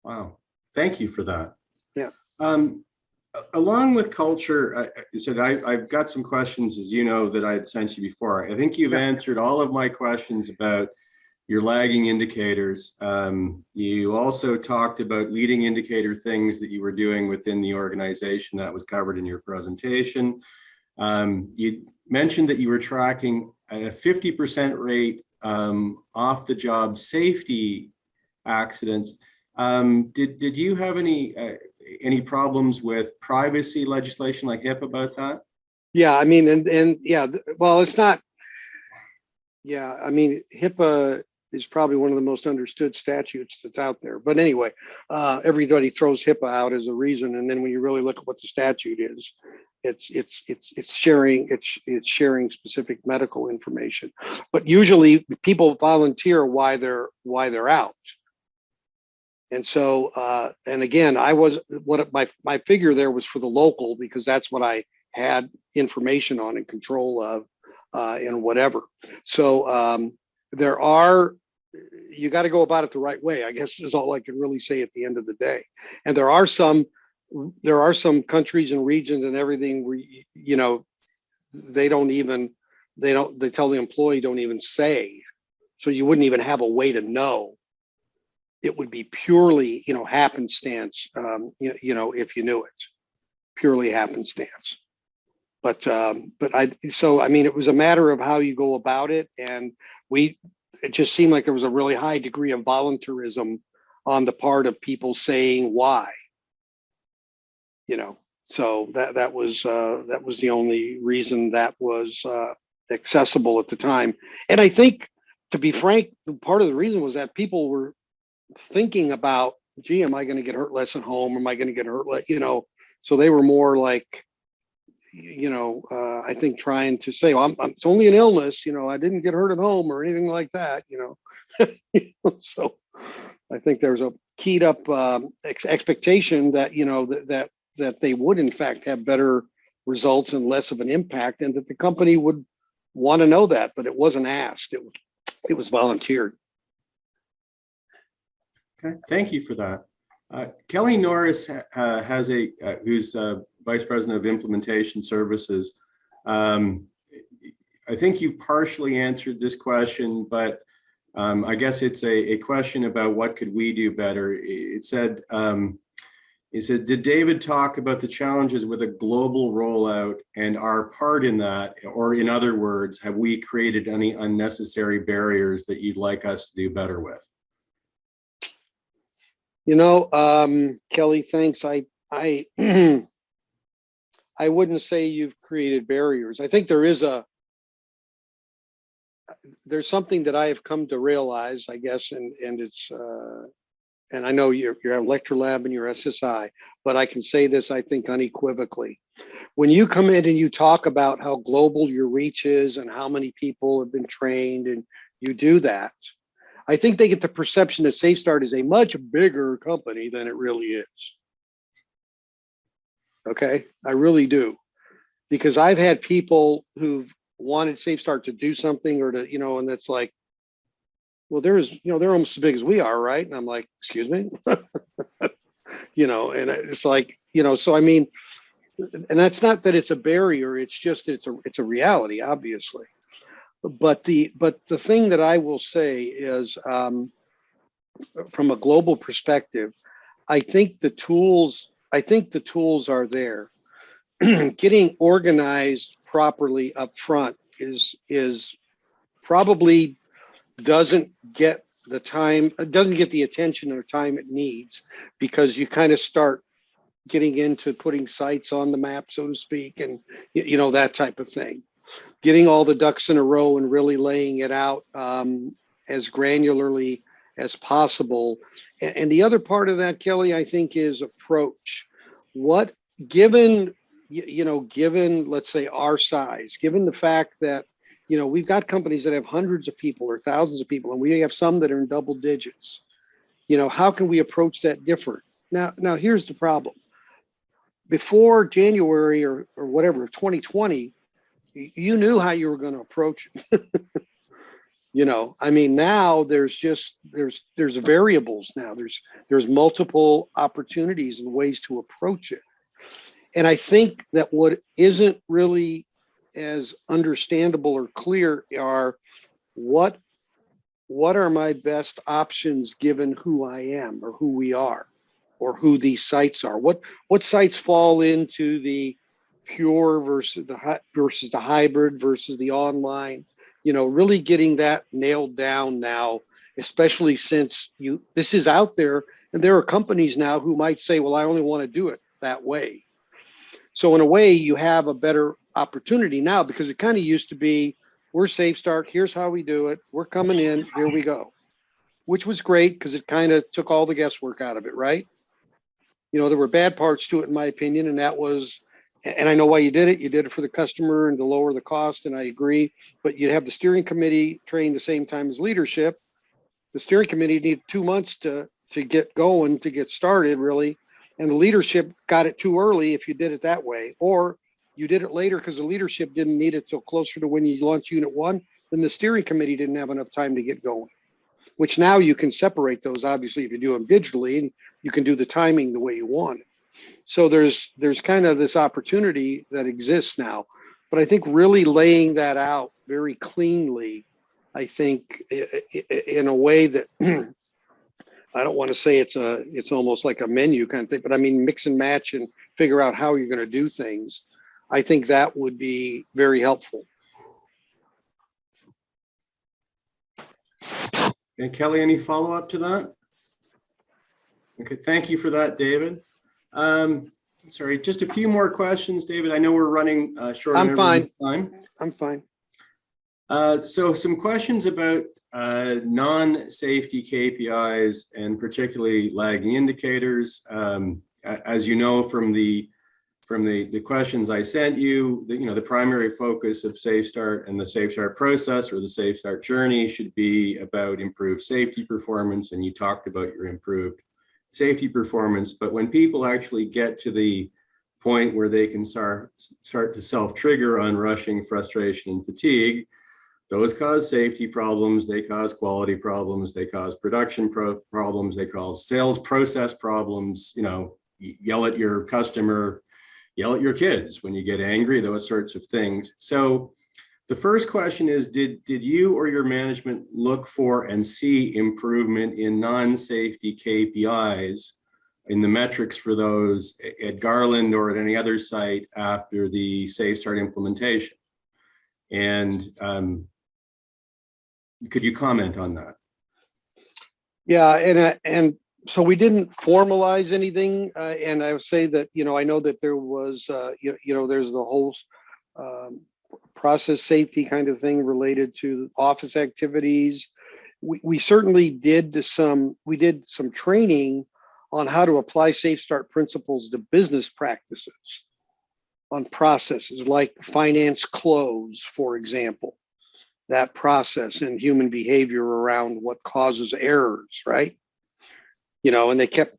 S2: Wow. Thank you for that.
S1: Yeah.
S2: Along with culture, I've got some questions, as you know, that I had sent you before. I think you've answered all of my questions about your lagging indicators. You also talked about leading indicator things that you were doing within the organization that was covered in your presentation. You mentioned that you were tracking a 50% rate off the job safety accidents. Did you have any problems with privacy legislation like HIPAA about that?
S1: Yeah, I mean, and yeah, well, it's not. Yeah, I mean, HIPAA is probably one of the most understood statutes that's out there. But anyway, everybody throws HIPAA out as a reason, and then when you really look at what the statute is, it's sharing specific medical information. But usually, people volunteer why they're out. And so, and again, my figure there was for the local, because that's what I had information on and control of, and whatever. So you got to go about it the right way, I guess, is all I can really say at the end of the day. And there are some countries and regions and everything where, you know, they tell the employee, don't even say, so you wouldn't even have a way to know. It would be purely, you know, happenstance, you know, if you knew it, purely happenstance. But I mean, it was a matter of how you go about it. And it just seemed like there was a really high degree of voluntarism on the part of people saying why, you know. So that was the only reason that was accessible at the time. And I think, to be frank, part of the reason was that people were thinking about, gee, am I going to get hurt less at home? Am I going to get hurt less, you know? So they were more like, you know, I think trying to say, well, it's only an illness, you know, I didn't get hurt at home or anything like that, you know. So I think there's a keyed up expectation that, you know, that they would in fact have better results and less of an impact, and that the company would want to know that, but it wasn't asked. It was volunteered.
S2: Okay, thank you for that. Kelly Norris who's Vice President of Implementation Services. I think you've partially answered this question, but I guess it's a question about what could we do better. It said, did David talk about the challenges with a global rollout and our part in that? Or in other words, have we created any unnecessary barriers that you'd like us to do better with?
S1: You know, Kelly, thanks. I I wouldn't say you've created barriers. I think there is there's something that I have come to realize, I guess, and it's and I know you're Electrolab and you're SSI, but I can say this, I think, unequivocally. When you come in and you talk about how global your reach is and how many people have been trained, and you do that, I think they get the perception that SafeStart is a much bigger company than it really is. Okay, I really do, because I've had people who've wanted SafeStart to do something or to, and that's like, well, they're almost as big as we are, right? And I'm like, excuse me, and it's like, so I mean, and that's not that it's a barrier, it's just it's a reality, obviously. But the thing that I will say is, from a global perspective, I think the tools are there. Getting organized properly up front is probably doesn't get the attention or time it needs, because you kind of start getting into putting sites on the map, so to speak, and that type of thing. Getting all the ducks in a row and really laying it out as granularly as possible. And the other part of that, Kelly, I think, is approach. What, given let's say our size, given the fact that we've got companies that have hundreds of people or thousands of people, and we have some that are in double digits, how can we approach that different? Now here's the problem. Before January or whatever of 2020, you knew how you were going to approach it. I mean, now there's variables now. There's multiple opportunities and ways to approach it. And I think that what isn't really as understandable or clear are what are my best options given who I am or who we are or who these sites are. What sites fall into the pure versus the hybrid versus the online, really getting that nailed down now, especially since this is out there and there are companies now who might say, well, I only want to do it that way. So in a way, you have a better opportunity now, because it kind of used to be, we're SafeStart, here's how we do it, we're coming in, here we go, which was great because it kind of took all the guesswork out of it, right? There were bad parts to it, in my opinion, and that was, and I know why you did it. You did it for the customer and to lower the cost, and I agree. But you'd have the steering committee trained the same time as leadership. The steering committee needed 2 months to get going, to get started, really. And the leadership got it too early if you did it that way. Or you did it later because the leadership didn't need it till closer to when you launch Unit 1. Then the steering committee didn't have enough time to get going, which now you can separate those, obviously, if you do them digitally, and you can do the timing the way you want it. So there's kind of this opportunity that exists now, but I think really laying that out very cleanly, I think in a way that I don't want to say it's almost like a menu kind of thing, but I mean, mix and match and figure out how you're going to do things. I think that would be very helpful.
S2: And Kelly, any follow-up to that? Okay, thank you for that, David. Sorry, just a few more questions, David. I know we're running short on everyone's time.
S1: I'm fine.
S2: So some questions about non-safety KPIs and particularly lagging indicators. As you know from the questions I sent you, the primary focus of SafeStart and the SafeStart process or the SafeStart journey should be about improved safety performance, and you talked about your improved safety performance. But when people actually get to the point where they can start to self-trigger on rushing, frustration, and fatigue, those cause safety problems, they cause quality problems, they cause production problems, they cause sales process problems. Yell at your customer, yell at your kids when you get angry, those sorts of things. So the first question is, did you or your management look for and see improvement in non-safety KPIs in the metrics for those at Garland or at any other site after the SafeStart implementation? And could you comment on that?
S1: Yeah, and so we didn't formalize anything, and I would say that I know that there was there's the whole process safety kind of thing related to office activities. We certainly did some training on how to apply SafeStart principles to business practices, on processes like finance close, for example, that process and human behavior around what causes errors, right? And they kept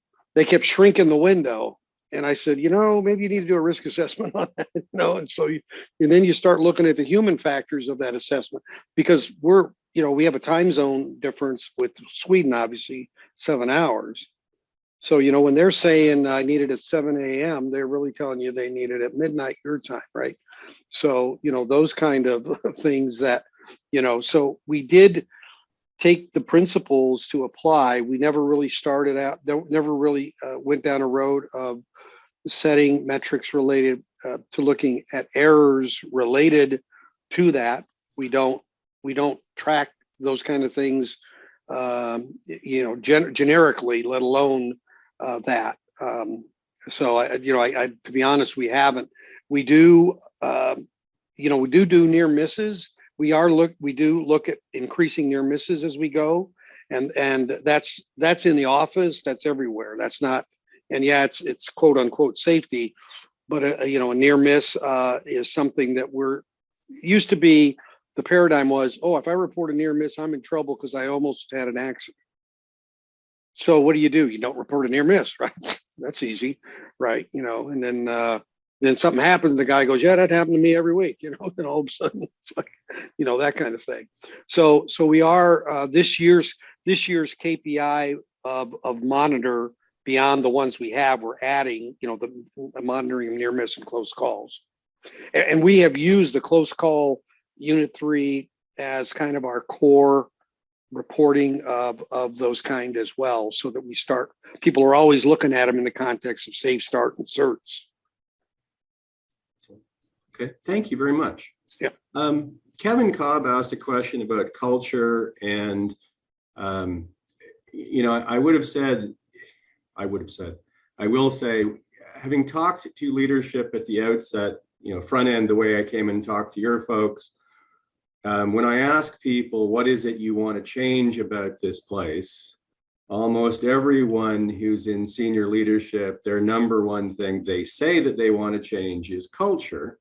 S1: shrinking the window. And I said, maybe you need to do a risk assessment on that, and so and then you start looking at the human factors of that assessment, because we have a time zone difference with Sweden, obviously 7 hours. So, when they're saying I need it at 7 a.m., they're really telling you they need it at midnight your time, right? So, those kind of things that, so we did take the principles to apply. We never really went down a road of setting metrics related to looking at errors related to that. We don't track those kind of things, generically, let alone that. So I, to be honest, we haven't. We do, we do near misses. We do look at increasing near misses as we go, and that's in the office. That's everywhere. That's not, and yeah, it's quote unquote safety, but a near miss is something that used to be. The paradigm was, oh, if I report a near miss, I'm in trouble because I almost had an accident. So what do? You don't report a near miss, right? That's easy, right? And then something happens. The guy goes, yeah, that happened to me every week, and all of a sudden it's like, that kind of thing. So we are this year's KPI of monitor, beyond the ones we have, we're adding, the monitoring of near miss and close calls. And we have used the close call Unit 3 as kind of our core reporting of those kind as well, so that people are always looking at them in the context of SafeStart and certs.
S2: Okay, thank you very much.
S1: Yeah.
S2: Kevin Cobb asked a question about culture, and I will say, having talked to leadership at the outset, front end, the way I came and talked to your folks, when I ask people, what is it you want to change about this place? Almost everyone who's in senior leadership, their number one thing they say that they want to change is culture.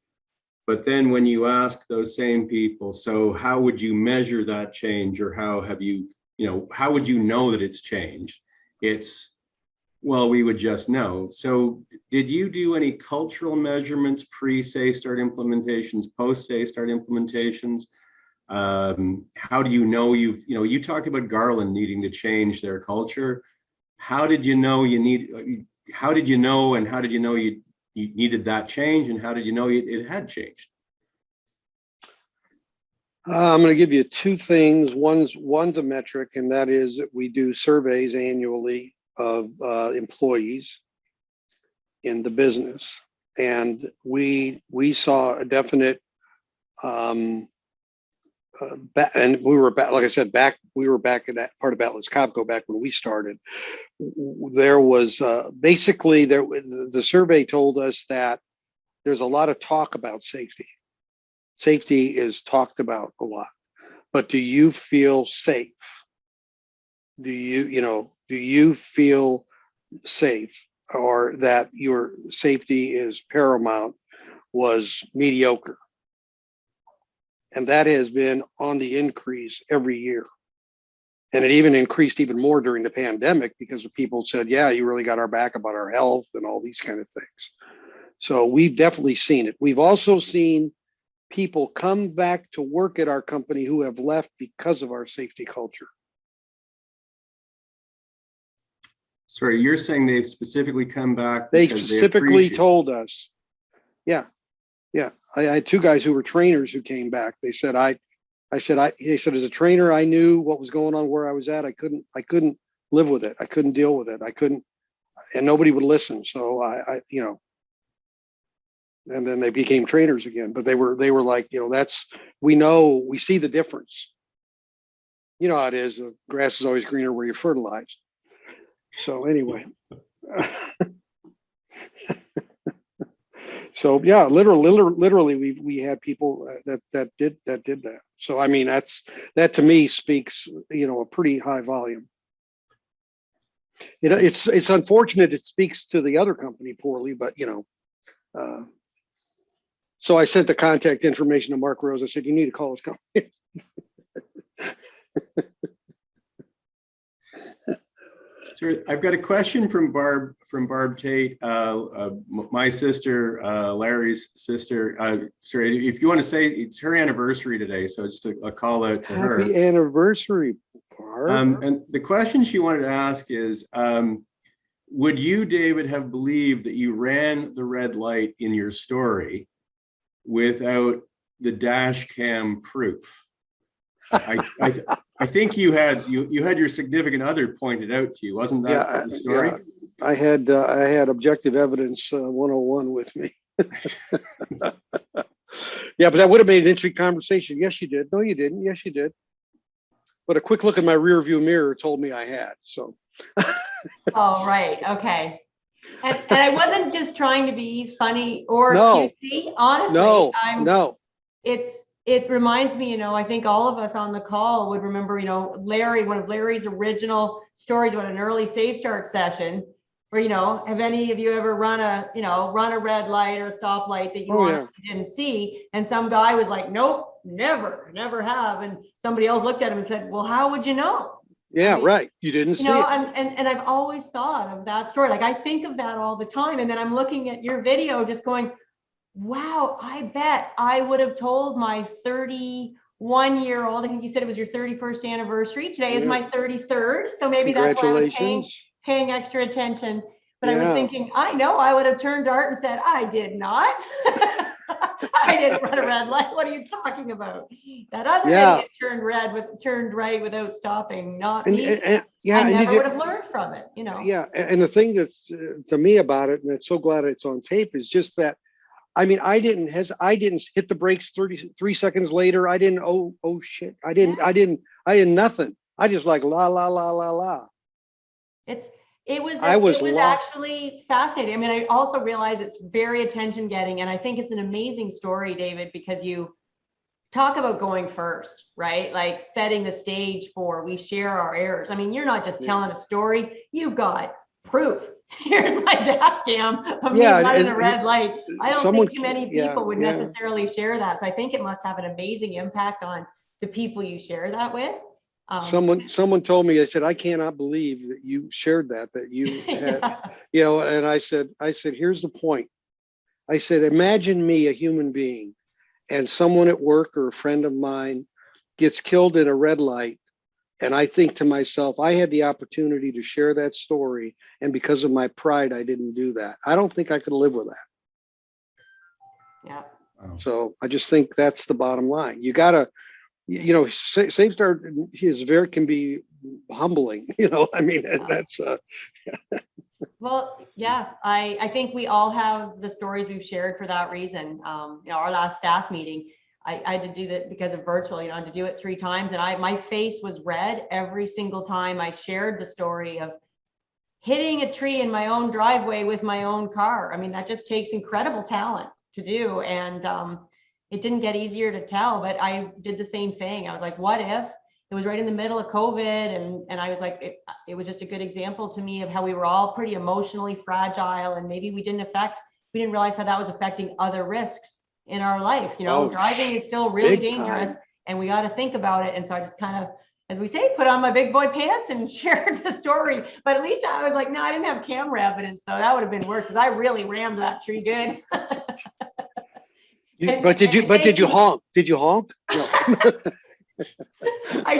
S2: But then when you ask those same people, so how would you measure that change, or how would you know that it's changed? It's, well, we would just know. So did you do any cultural measurements pre-SafeStart implementations, post-SafeStart implementations? How do you know you talked about Garland needing to change their culture. How did you know you needed that change, and how did you know it had changed?
S1: I'm going to give you two things. One's a metric, and that is that we do surveys annually of employees in the business, and we saw a definite and we were back, like I said, we were back in that part of Atlas Copco back when we started. There was basically the survey told us that there's a lot of talk about safety. Safety is talked about a lot, but do you feel safe? Do you feel safe, or that your safety is paramount? Was mediocre. And that has been on the increase every year. And it even increased even more during the pandemic, because people said, yeah, you really got our back about our health and all these kind of things. So we've definitely seen it. We've also seen people come back to work at our company who have left because of our safety culture.
S2: Sorry, you're saying they've specifically come back?
S1: They specifically told us. Yeah. Yeah, I had two guys who were trainers who came back. They said, they said, as a trainer, I knew what was going on where I was at. I couldn't live with it. I couldn't deal with it. And nobody would listen. So and then they became trainers again. But they were like, we see the difference. You know how it is. The grass is always greener where you fertilize. So anyway. So yeah, literally, we had people that did that. So I mean, that to me speaks, a pretty high volume. It's unfortunate it speaks to the other company poorly, but so I sent the contact information to Mark Rose. I said, you need to call this company.
S2: So I've got a question from Barb Tate, my sister, Larry's sister. Sorry, if you want to say it's her anniversary today, so just a call out to her.
S1: Happy anniversary, Barb.
S2: And the question she wanted to ask is, would you, David, have believed that you ran the red light in your story without the dash cam proof? I think you had your significant other pointed out to you, wasn't that the story?
S1: Yeah. I had objective evidence 101 with me. Yeah, but that would have made an interesting conversation. Yes, you did. No, you didn't. Yes, you did. But a quick look in my rear view mirror told me I had. So.
S4: Oh, right. Okay. And I wasn't just trying to be funny or cutesy. Honestly,
S1: no.
S4: It reminds me, I think all of us on the call would remember, Larry, one of Larry's original stories about an early SafeStart session where, have any of you ever run a red light or a stoplight that you honestly didn't see? And some guy was like, nope, never have. And somebody else looked at him and said, well, how would you know?
S1: Yeah, right. You didn't see it.
S4: And I've always thought of that story. Like I think of that all the time. And then I'm looking at your video just going, wow, I bet I would have told my 31-year-old, I think you said it was your 31st anniversary. Today is my 33rd. So maybe that's why I was paying extra attention. But I was thinking, I know I would have turned dart and said, I did not. I didn't run a red light. What are you talking about? That other idiot turned right without stopping, not me. I never would have learned from it,
S1: Yeah, and the thing that's to me about it, and I'm so glad it's on tape, is just that. I mean, I didn't hit the brakes 33 seconds later. I didn't, oh shit. I didn't nothing. I just like la la la la la.
S4: It was actually fascinating. I mean, I also realize it's very attention getting, and I think it's an amazing story, David, because you talk about going first, right? Like setting the stage for we share our errors. I mean, you're not just telling a story, you've got proof. Here's my dash cam of me running a red light. I don't think too many people would necessarily share that. So I think it must have an amazing impact on the people you share that with.
S1: Someone told me, I said, I cannot believe that you shared that you had, and I said, here's the point. I said, imagine me, a human being, and someone at work or a friend of mine gets killed in a red light. And I think to myself, I had the opportunity to share that story. And because of my pride, I didn't do that. I don't think I could live with that.
S4: Yeah.
S1: So I just think that's the bottom line. You gotta, SafeStart can be humbling, I mean, that's
S4: Well, yeah, I think we all have the stories we've shared for that reason. Our last staff meeting, I had to do that because of virtual, I had to do it 3 times, and my face was red every single time I shared the story of hitting a tree in my own driveway with my own car. I mean, that just takes incredible talent to do. And it didn't get easier to tell, but I did the same thing. I was like, what if? It was right in the middle of COVID. And I was like, it was just a good example to me of how we were all pretty emotionally fragile. And maybe we didn't realize how that was affecting other risks in our life. Driving is still really dangerous and we got to think about it. And so I just kind of, as we say, put on my big boy pants and shared the story. But at least I was like, no, I didn't have camera evidence, though. That would have been worse because I really rammed that tree good.
S1: But did you honk? Did you honk? No.
S4: I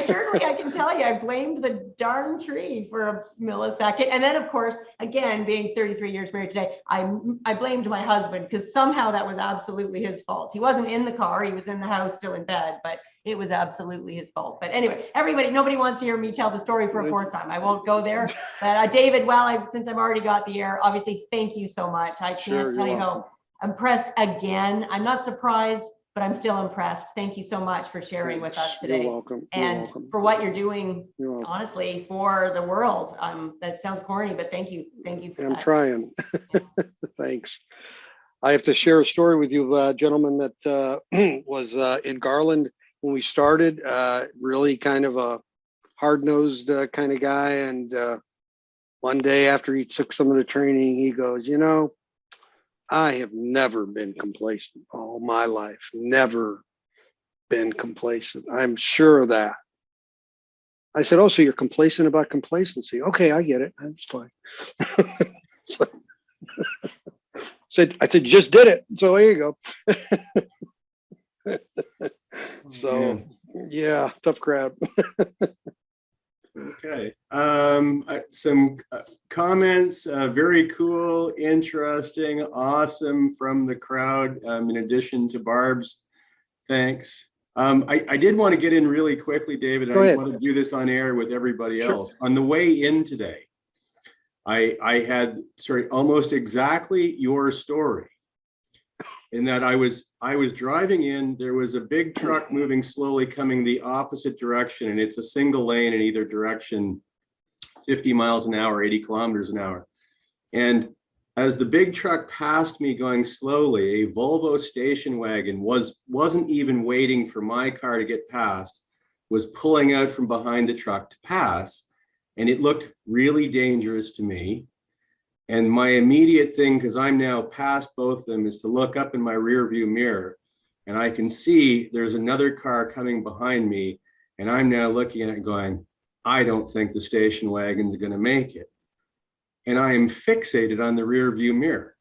S4: can tell you, I blamed the darn tree for a millisecond. And then, of course, again, being 33 years married today, I blamed my husband because somehow that was absolutely his fault. He wasn't in the car. He was in the house still in bed, but it was absolutely his fault. But anyway, nobody wants to hear me tell the story for a 4th time. I won't go there. But David, since I've already got the air, obviously, thank you so much. I can't tell you how impressed again. I'm not surprised, but I'm still impressed. Thank you so much for sharing with us today.
S1: You're welcome.
S4: And for what you're doing, honestly, for the world. That sounds corny, but thank you. Thank you for that.
S1: I'm trying. Thanks. I have to share a story with you, gentlemen, that was in Garland when we started. Really kind of a hard-nosed kind of guy. And one day after he took some of the training, he goes, you know, I have never been complacent all my life. Never been complacent. I'm sure of that. I said, oh, so you're complacent about complacency. Okay, I get it. That's fine. I said, just did it. So there you go. So yeah, tough crowd.
S2: Okay. Some comments, very cool, interesting, awesome from the crowd, in addition to Barb's thanks. I did want to get in really quickly, David.
S1: Go ahead.
S2: want to do this on air with everybody
S1: Sure.
S2: else. On the way in today, I had, sorry, almost exactly your story, in that I was driving in, there was a big truck moving slowly coming the opposite direction, and it's a single lane in either direction, 50 miles an hour, 80 kilometers an hour. And as the big truck passed me going slowly, a Volvo station wagon wasn't even waiting for my car to get past, was pulling out from behind the truck to pass. And it looked really dangerous to me. And my immediate thing, because I'm now past both of them, is to look up in my rear view mirror, and I can see there's another car coming behind me. And I'm now looking at it going, I don't think the station wagon's going to make it. And I am fixated on the rear view mirror,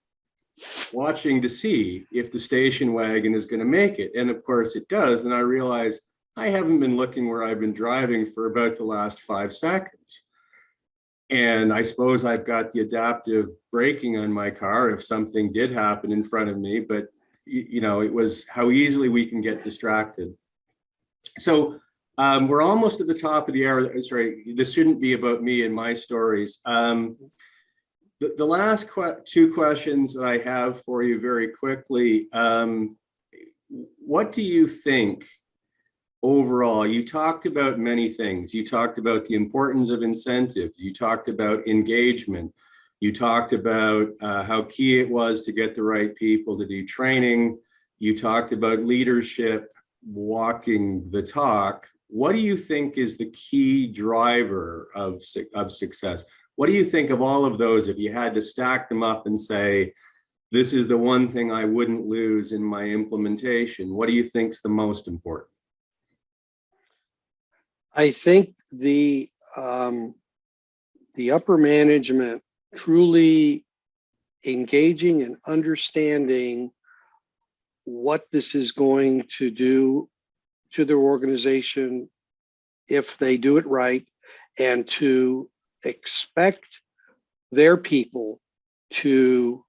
S2: watching to see if the station wagon is going to make it. And of course it does. And I realize I haven't been looking where I've been driving for about the last 5 seconds. And I suppose I've got the adaptive braking on my car if something did happen in front of me, but you know, it was how easily we can get distracted. So we're almost at the top of the hour. Sorry, this shouldn't be about me and my stories. The last 2 questions that I have for you very quickly. What do you think overall? You talked about many things. You talked about the importance of incentives. You talked about engagement. You talked about how key it was to get the right people to do training. You talked about leadership, walking the talk. What do you think is the key driver of success? What do you think of all of those, if you had to stack them up and say, this is the one thing I wouldn't lose in my implementation? What do you think is the most important?
S1: I think the upper management truly engaging and understanding what this is going to do to their organization if they do it right, and to expect their people to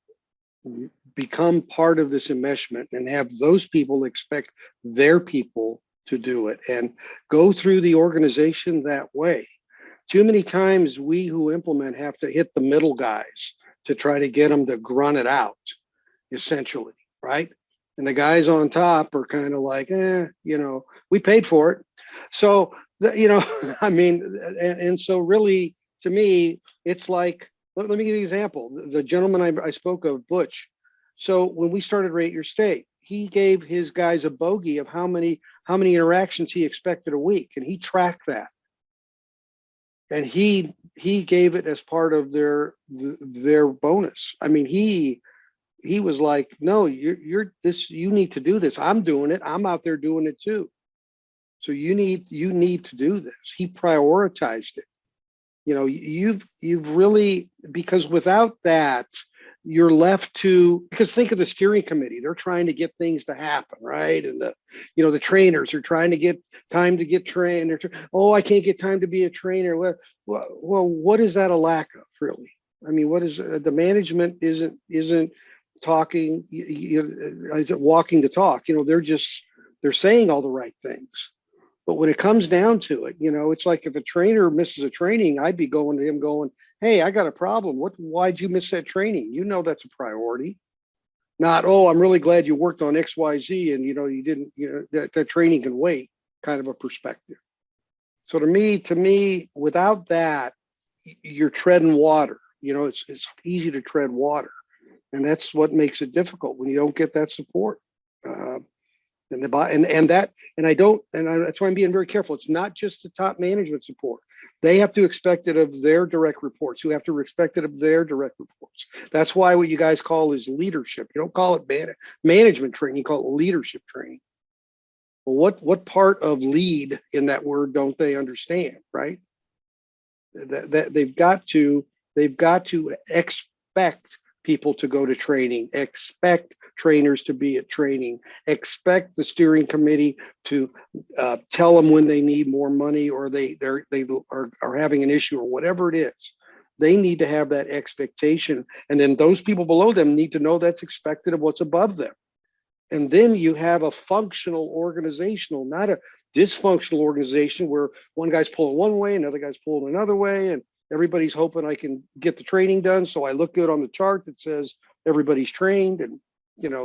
S1: become part of this enmeshment and have those people expect their people to do it and go through the organization that way. Too many times we who implement have to hit the middle guys to try to get them to grunt it out, essentially, right? And the guys on top are kind of like, you know, we paid for it. So, you know, I mean, and so really, to me, it's like, let me give you an example. The gentleman I spoke of, Butch. So when we started Rate Your State, he gave his guys a bogey of how many interactions he expected a week, and he tracked that. And he gave it as part of their bonus. I mean, he was like, no, you need to do this. I'm doing it. I'm out there doing it too. So you need to do this. He prioritized it. You know, you've really, because without that, you're left to, because think of the steering committee, they're trying to get things to happen, right? And the trainers are trying to get time to get trained. I can't get time to be a trainer. Well, what is that a lack of, really? I mean, what is the management isn't talking, is it walking the talk? You know, they're saying all the right things. But when it comes down to it, you know, it's like if a trainer misses a training, I'd be going to him going, hey, I got a problem. Why'd you miss that training? You know, that's a priority. Not, oh, I'm really glad you worked on X, Y, Z, and, you know, you didn't, you know, that training can wait, kind of a perspective. So to me, without that, you're treading water. You know, it's easy to tread water. And that's what makes it difficult when you don't get that support. That's why I'm being very careful. It's not just the top management support. They have to expect it of their direct reports, who have to expect it of their direct reports. That's why what you guys call is leadership. You don't call it management training, you call it leadership training. Well, what part of lead in that word don't they understand, right? That they've got to expect people to go to training, expect trainers to be at training, expect the steering committee to tell them when they need more money, or they are having an issue, or whatever it is. They need to have that expectation, and then those people below them need to know that's expected of what's above them. And then you have a functional organizational, not a dysfunctional organization where one guy's pulling one way, another guy's pulling another way, and everybody's hoping I can get the training done so I look good on the chart that says everybody's trained. And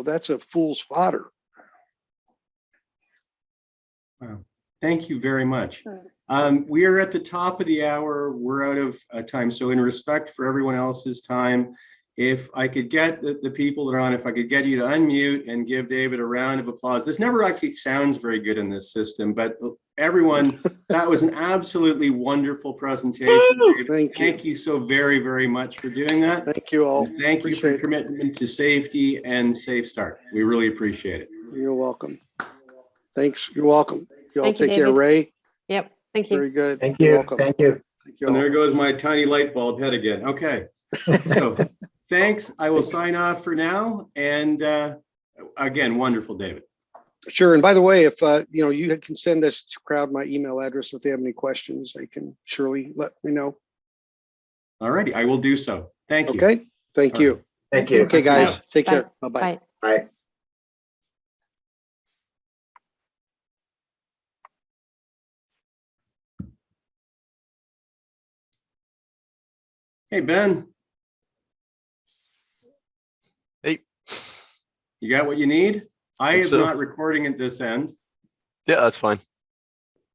S1: that's a fool's fodder.
S2: Wow. Thank you very much. We are at the top of the hour. We're out of time. So in respect for everyone else's time, if I could get the people that are on, if I could get you to unmute and give David a round of applause. This never actually sounds very good in this system, but everyone, that was an absolutely wonderful presentation. David. Thank you so very, very much for doing that.
S1: Thank you all.
S2: And thank you for your commitment to safety and SafeStart. We really appreciate it.
S1: You're welcome. Thanks. You're welcome. You all
S3: Thank you,
S1: take care,
S3: David.
S1: Ray.
S3: Yep. Thank you.
S1: Very good.
S5: Thank
S1: You're
S5: you.
S1: welcome.
S5: Thank you.
S1: Thank you
S2: And
S1: all.
S2: there goes my tiny light bulb head again. Okay. So thanks. I will sign off for now. And again, wonderful, David.
S1: Sure. And by the way, if you can send this to crowd my email address if they have any questions, they can surely let me know.
S2: All righty. I will do so. Thank you.
S1: Okay. Thank
S2: All
S1: you.
S2: right.
S5: Thank you.
S1: Okay, guys.
S2: Bye.
S1: Take
S3: Bye.
S1: care. Bye-bye.
S3: Bye.
S5: Bye.
S2: Hey, Ben.
S6: Hey.
S2: You got what you need? I
S6: Think
S2: am
S6: so.
S2: not recording at this end.
S6: Yeah, that's fine.